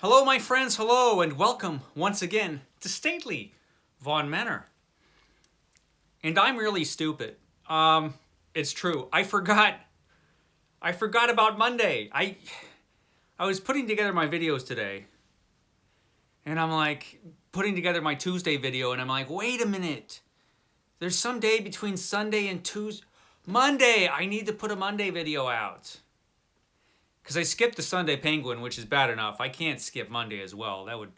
Hello, my friends, hello, and welcome once again to Stately Von Manor. And I'm really stupid. It's true. I forgot about Monday. I was putting together my videos today, and I'm like putting together my Tuesday video, and I'm like, wait a minute. There's some day between Sunday and Tuesday. Monday, I need to put a Monday video out. Because I skipped the Sunday Penguin, which is bad enough. I can't skip Monday as well. That would...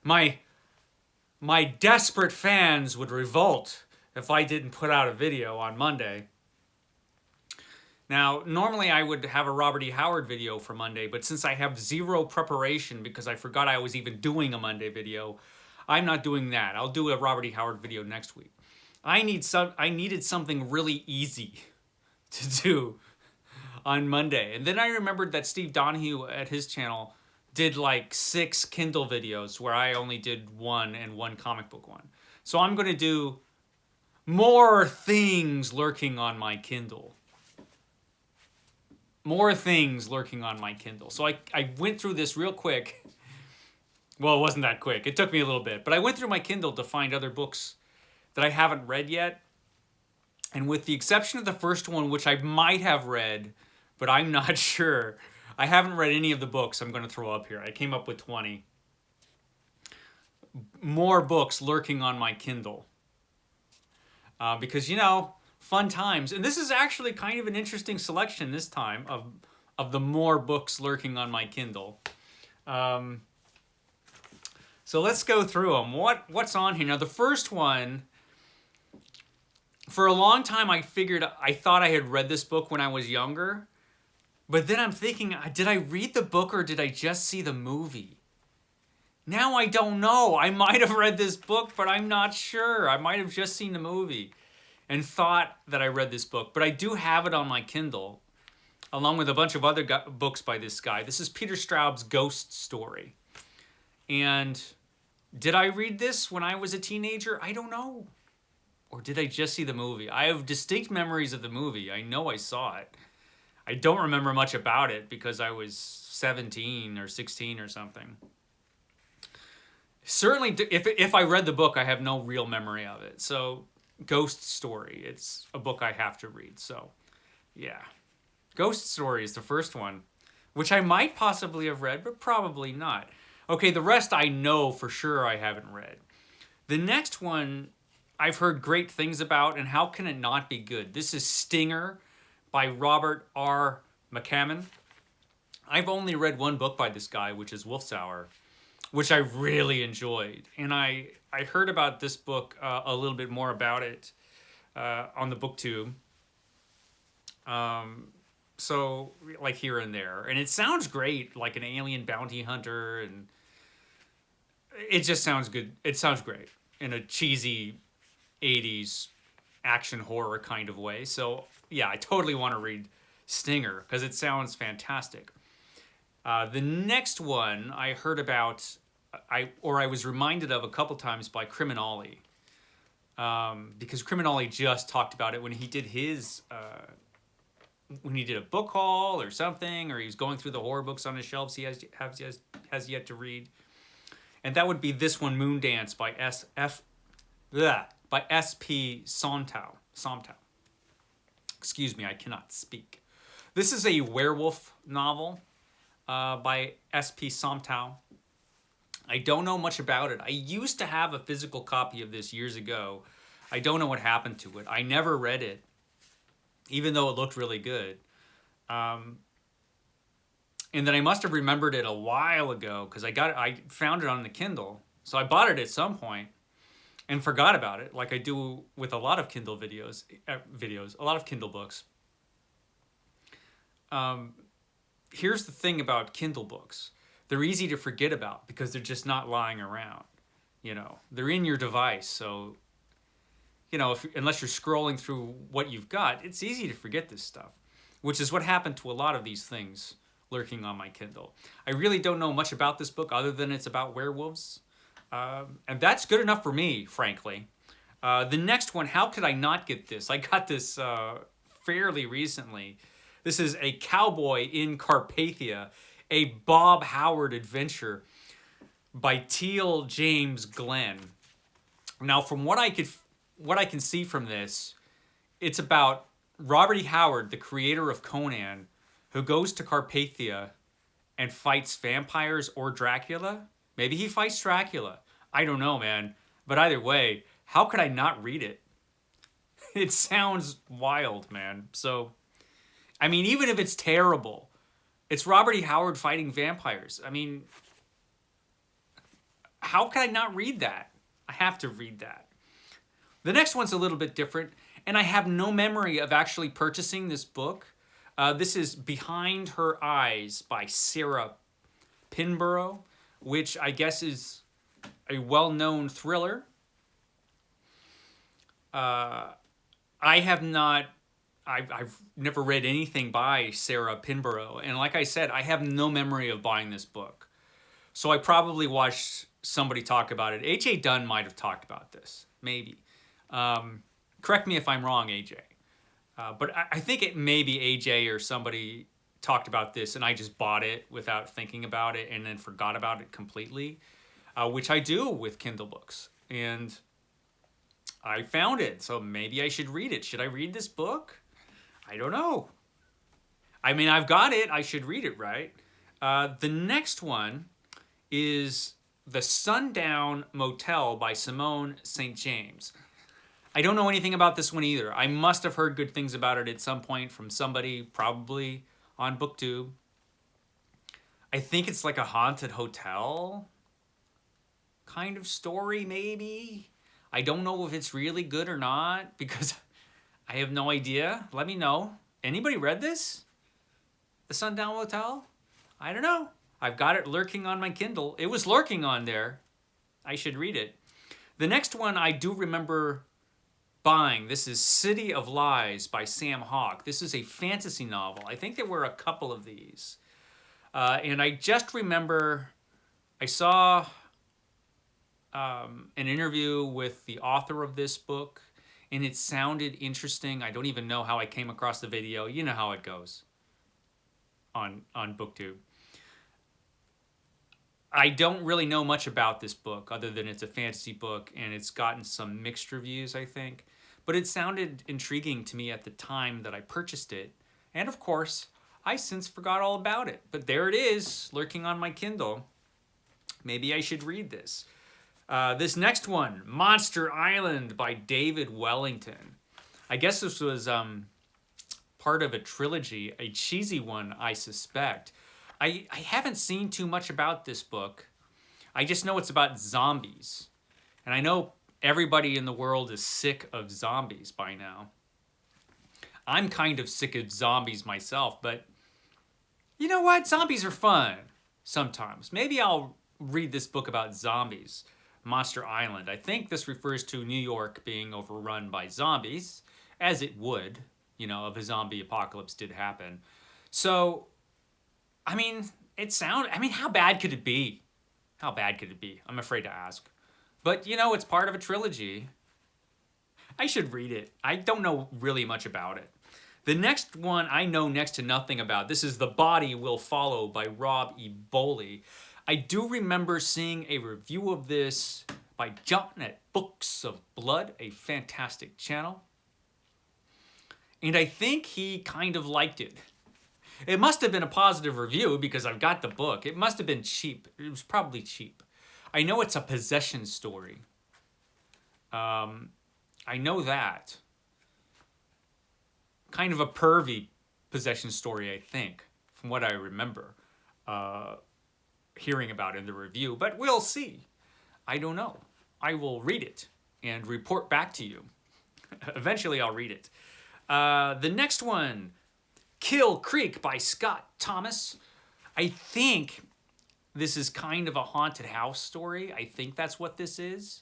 My desperate fans would revolt if I didn't put out a video on Monday. Now, normally I would have a Robert E. Howard video for Monday, but since I have zero preparation because I forgot I was even doing a Monday video, I'm not doing that. I'll do a Robert E. Howard video next week. I needed something really easy to do on Monday. And then I remembered that Steve Donoghue at his channel did like 6 Kindle videos where I only did one and one comic book one. So I'm going to do more things lurking on my Kindle. More things lurking on my Kindle. So I went through this real quick. Well, it wasn't that quick. It took me a little bit. But I went through my Kindle to find other books that I haven't read yet. And with the exception of the first one, which I might have read, but I'm not sure. I haven't read any of the books I'm going to throw up here. I came up with 20. More books lurking on my Kindle. Because, you know, fun times. And this is actually kind of an interesting selection this time of the more books lurking on my Kindle. So let's go through them. What's on here? Now, the first one... For a long time, I thought I had read this book when I was younger. But then I'm thinking, did I read the book or did I just see the movie? Now I don't know. I might have read this book, but I'm not sure. I might have just seen the movie and thought that I read this book. But I do have it on my Kindle, along with a bunch of other books by this guy. This is Peter Straub's Ghost Story. And did I read this when I was a teenager? I don't know. Or did I just see the movie? I have distinct memories of the movie. I know I saw it. I don't remember much about it because I was 17 or 16 or something. Certainly, if I read the book, I have no real memory of it. So, Ghost Story. It's a book I have to read. So, yeah. Ghost Story is the first one, which I might possibly have read, but probably not. Okay, the rest I know for sure I haven't read. The next one I've heard great things about, and how can it not be good? This is Stinger by Robert R. McCammon. I've only read one book by this guy, which is Wolf's Hour, which I really enjoyed. And I heard about this book, a little bit more about it on the BookTube. So, like here and there. And it sounds great, like an alien bounty hunter, and it just sounds good. It sounds great in a cheesy 80s action horror kind of way. So yeah, I totally want to read Stinger because it sounds fantastic. The next one I heard about, I was reminded of a couple times by CriminOlly, because CriminOlly just talked about it when he did his when he did a book haul or something, or he was going through the horror books on his shelves he has yet to read. And that would be this one, Moondance by S.P. Somtow. Excuse me, I cannot speak. This is a werewolf novel by S.P. Somtow. I don't know much about it. I used to have a physical copy of this years ago. I don't know what happened to it. I never read it, even though it looked really good. And then I must have remembered it a while ago because I found it on the Kindle. So I bought it at some point and forgot about it, like I do with a lot of Kindle videos, a lot of Kindle books. Here's the thing about Kindle books. They're easy to forget about because they're just not lying around. You know, they're in your device. So, you know, unless you're scrolling through what you've got, it's easy to forget this stuff, which is what happened to a lot of these things lurking on my Kindle. I really don't know much about this book other than it's about werewolves. And that's good enough for me, frankly. The next one, how could I not get this? I got this fairly recently. This is A Cowboy in Carpathia. A Bob Howard Adventure by Teal James Glenn. Now, from what I can see from this, it's about Robert E. Howard, the creator of Conan, who goes to Carpathia and fights vampires or Dracula. Maybe he fights Dracula. I don't know, man. But either way, how could I not read it? It sounds wild, man. So, I mean, even if it's terrible, it's Robert E. Howard fighting vampires. I mean, how can I not read that? I have to read that. The next one's a little bit different, and I have no memory of actually purchasing this book. This is Behind Her Eyes by Sarah Pinborough, which I guess is a well-known thriller. I've never read anything by Sarah Pinborough, and like I said, I have no memory of buying this book. So I probably watched somebody talk about it. A.J. Dunn might have talked about this, maybe. Correct me if I'm wrong, AJ. But I think it may be AJ or somebody talked about this and I just bought it without thinking about it and then forgot about it completely, which I do with Kindle books. And I found it, so maybe I should read it. Should I read this book? I don't know. I mean, I've got it. I should read it, right? The next one is The Sundown Motel by Simone St. James. I don't know anything about this one either. I must have heard good things about it at some point from somebody, probably on BookTube. I think it's like a haunted hotel kind of story, maybe. I don't know if it's really good or not because I have no idea. Let me know. Anybody read this? The Sundown Motel? I don't know. I've got it lurking on my Kindle. It was lurking on there. I should read it. The next one I do remember buying. This is City of Lies by Sam Hawke. This is a fantasy novel. I think there were a couple of these. And I just remember I saw an interview with the author of this book, and it sounded interesting. I don't even know how I came across the video. You know how it goes on BookTube. I don't really know much about this book other than it's a fantasy book and it's gotten some mixed reviews, I think. But it sounded intriguing to me at the time that I purchased it. And of course, I since forgot all about it. But there it is, lurking on my Kindle. Maybe I should read this. This next one, Monster Island by David Wellington. I guess this was part of a trilogy, a cheesy one, I suspect. I haven't seen too much about this book. I just know it's about zombies. And I know everybody in the world is sick of zombies by now. I'm kind of sick of zombies myself, but you know what? Zombies are fun sometimes. Maybe I'll read this book about zombies, Monster Island. I think this refers to New York being overrun by zombies, as it would, you know, if a zombie apocalypse did happen. So, I mean, how bad could it be? How bad could it be? I'm afraid to ask. But, you know, it's part of a trilogy. I should read it. I don't know really much about it. The next one I know next to nothing about. This is The Body Will Follow by Rob E. Boley. I do remember seeing a review of this by John at Books of Blood, a fantastic channel. And I think he kind of liked it. It must have been a positive review because I've got the book. It must have been cheap. It was probably cheap. I know it's a possession story. I know that. Kind of a pervy possession story, I think, from what I remember hearing about in the review. But we'll see. I don't know. I will read it and report back to you. Eventually, I'll read it. The next one, Kill Creek by Scott Thomas. I think this is kind of a haunted house story. I think that's what this is.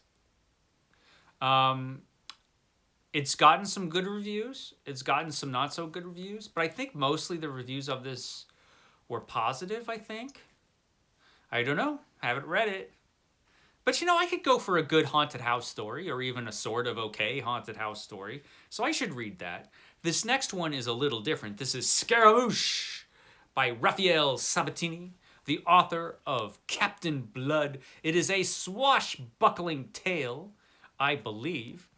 It's gotten some good reviews. It's gotten some not so good reviews. But I think mostly the reviews of this were positive, I think. I don't know. Haven't read it. But, you know, I could go for a good haunted house story or even a sort of okay haunted house story. So I should read that. This next one is a little different. This is Scarluch by Raphael Sabatini, the author of Captain Blood. It is a swashbuckling tale, I believe,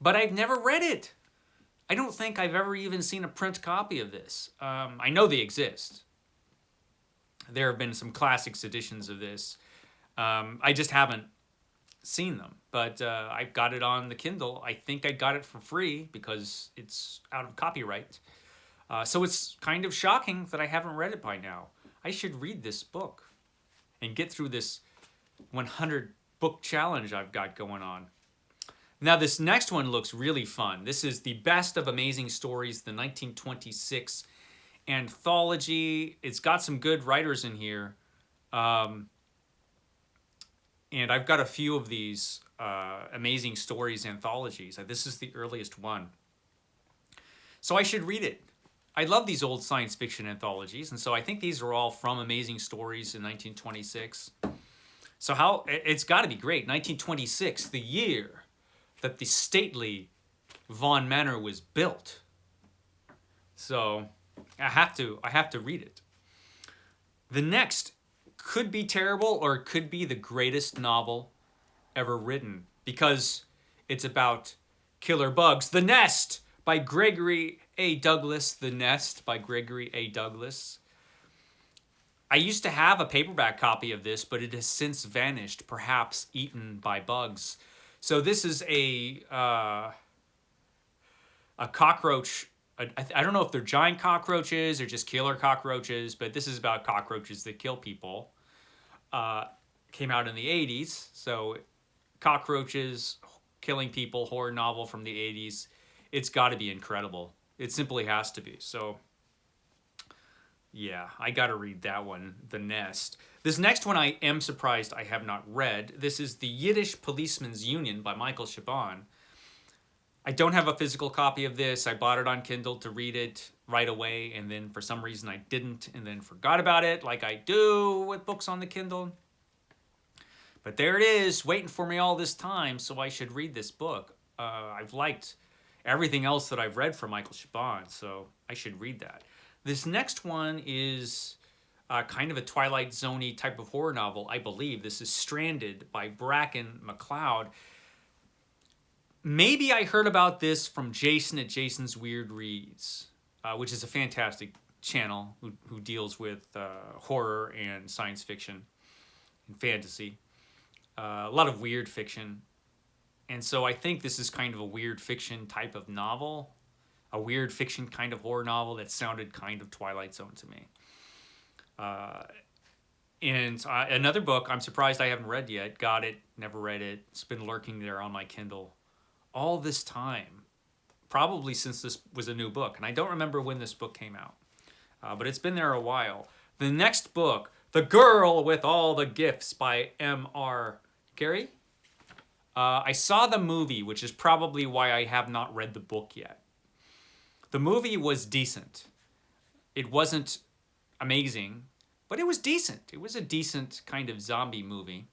but I've never read it. I don't think I've ever even seen a print copy of this. I know they exist. There have been some classics editions of this. I just haven't seen them, but I got it on the Kindle. I think I got it for free because it's out of copyright. So it's kind of shocking that I haven't read it by now. I should read this book and get through this 100 book challenge I've got going on. Now this next one looks really fun. This is The Best of Amazing Stories, the 1926 anthology. It's got some good writers in here. And I've got a few of these Amazing Stories anthologies. This is the earliest one. So I should read it. I love these old science fiction anthologies, and so I think these are all from Amazing Stories in 1926. So it's got to be great. 1926, the year that the stately Vaughan Manor was built. So I have to read it. The next could be terrible, or it could be the greatest novel ever written, because it's about killer bugs. The Nest by Gregory A. Douglas. The Nest by Gregory A. Douglas. I used to have a paperback copy of this, but it has since vanished, perhaps eaten by bugs. So this is a cockroach. I don't know if they're giant cockroaches or just killer cockroaches, but this is about cockroaches that kill people. Came out in the 80s, so cockroaches killing people, horror novel from the 80s. It's got to be incredible. It simply has to be. So yeah, I got to read that one, The Nest. This next one I am surprised I have not read. This is The Yiddish Policeman's Union by Michael Chabon. I don't have a physical copy of this. I bought it on Kindle to read it right away, and then for some reason I didn't, and then forgot about it like I do with books on the Kindle. But there it is, waiting for me all this time, so I should read this book. I've liked everything else that I've read from Michael Chabon, so I should read that. This next one is kind of a Twilight Zone-y type of horror novel, I believe. This is Stranded by Bracken McLeod. Maybe I heard about this from Jason at Jason's Weird Reads, which is a fantastic channel who deals with horror and science fiction and fantasy. A lot of weird fiction. And so I think this is kind of a weird fiction type of novel. A weird fiction kind of horror novel that sounded kind of Twilight Zone to me. And another book I'm surprised I haven't read yet. Got it, never read it. It's been lurking there on my Kindle all this time. Probably since this was a new book. And I don't remember when this book came out. But it's been there a while. The next book, The Girl with All the Gifts by M.R. Carey. I saw the movie, which is probably why I have not read the book yet. The movie was decent. It wasn't amazing, but it was decent. It was a decent kind of zombie movie.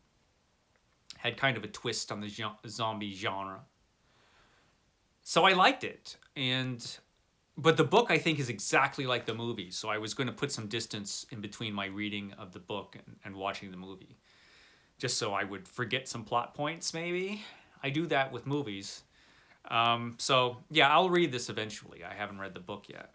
Had kind of a twist on the zombie genre. So I liked it. But the book, I think, is exactly like the movie. So I was going to put some distance in between my reading of the book and watching the movie. Just so I would forget some plot points, maybe. I do that with movies. So, yeah, I'll read this eventually. I haven't read the book yet.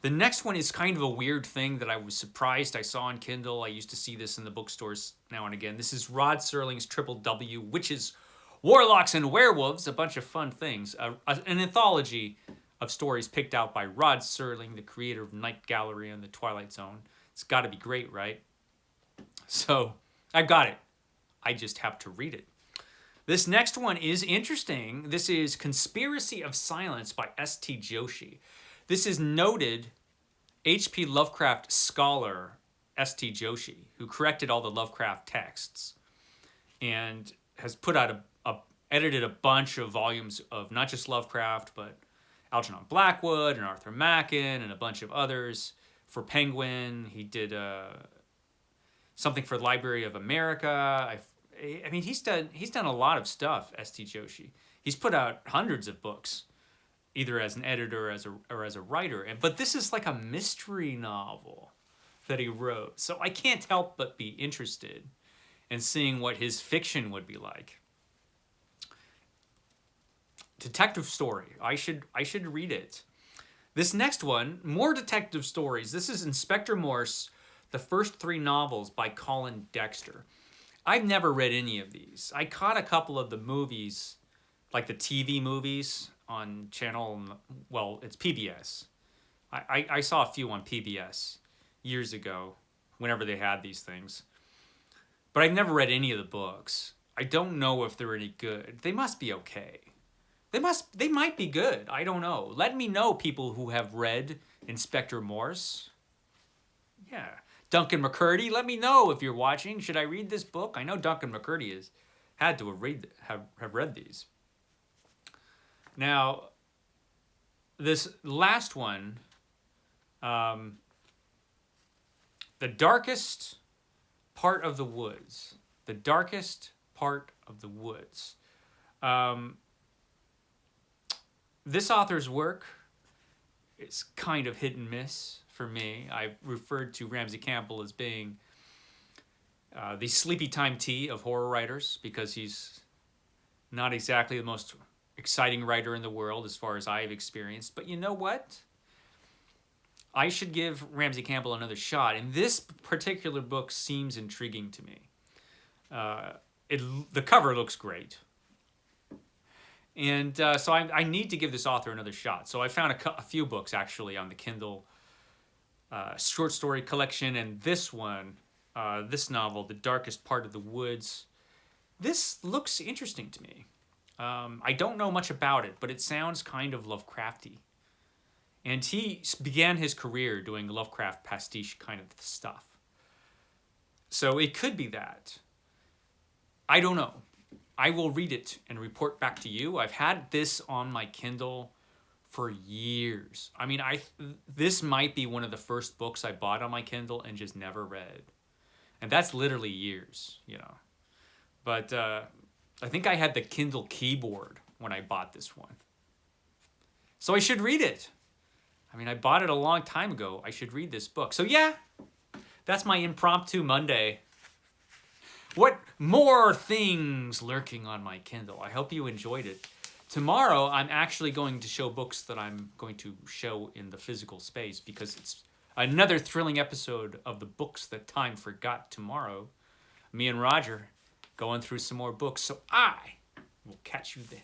The next one is kind of a weird thing that I was surprised I saw on Kindle. I used to see this in the bookstores now and again. This is Rod Serling's Triple W, Witches, Warlocks, and Werewolves. A bunch of fun things. An anthology of stories picked out by Rod Serling, the creator of Night Gallery and The Twilight Zone. It's got to be great, right? So, I've got it. I just have to read it. This next one is interesting. This is Conspiracy of Silence by S.T. Joshi. This is noted H.P. Lovecraft scholar S.T. Joshi, who corrected all the Lovecraft texts and has put out edited a bunch of volumes of not just Lovecraft, but Algernon Blackwood and Arthur Machen and a bunch of others. For Penguin, he did something for the Library of America. I mean, he's done a lot of stuff, S.T. Joshi. He's put out hundreds of books. either as an editor or as a writer. But this is like a mystery novel that he wrote. So I can't help but be interested in seeing what his fiction would be like. Detective story. I should read it. This next one, more detective stories. This is Inspector Morse, the first 3 novels by Colin Dexter. I've never read any of these. I caught a couple of the movies, like the TV movies on channel, well, it's PBS. I saw a few on PBS years ago, whenever they had these things. But I've never read any of the books. I don't know if they're any good. They must be okay. They might be good. I don't know. Let me know, people who have read Inspector Morse. Yeah. Duncan McCurdie, let me know if you're watching. Should I read this book? I know Duncan McCurdie has had to have read these. Now, this last one, The Darkest Part of the Woods. The Darkest Part of the Woods. This author's work is kind of hit and miss for me. I've referred to Ramsey Campbell as being the sleepy time tea of horror writers because he's not exactly the most exciting writer in the world as far as I've experienced. But you know what? I should give Ramsey Campbell another shot. And this particular book seems intriguing to me. The cover looks great. And so I need to give this author another shot. So I found a few books actually on the Kindle short story collection, and this one, this novel, The Darkest Part of the Woods. This looks interesting to me. I don't know much about it, but it sounds kind of Lovecrafty. And he began his career doing Lovecraft pastiche kind of stuff. So it could be that. I don't know. I will read it and report back to you. I've had this on my Kindle for years. I mean, this might be one of the first books I bought on my Kindle and just never read. And that's literally years, you know. But I think I had the Kindle keyboard when I bought this one. So I should read it. I mean, I bought it a long time ago. I should read this book. So yeah, that's my impromptu Monday. What more things lurking on my Kindle? I hope you enjoyed it. Tomorrow, I'm actually going to show books that I'm going to show in the physical space because it's another thrilling episode of the Books That Time Forgot tomorrow. Me and Roger going through some more books, so I will catch you then.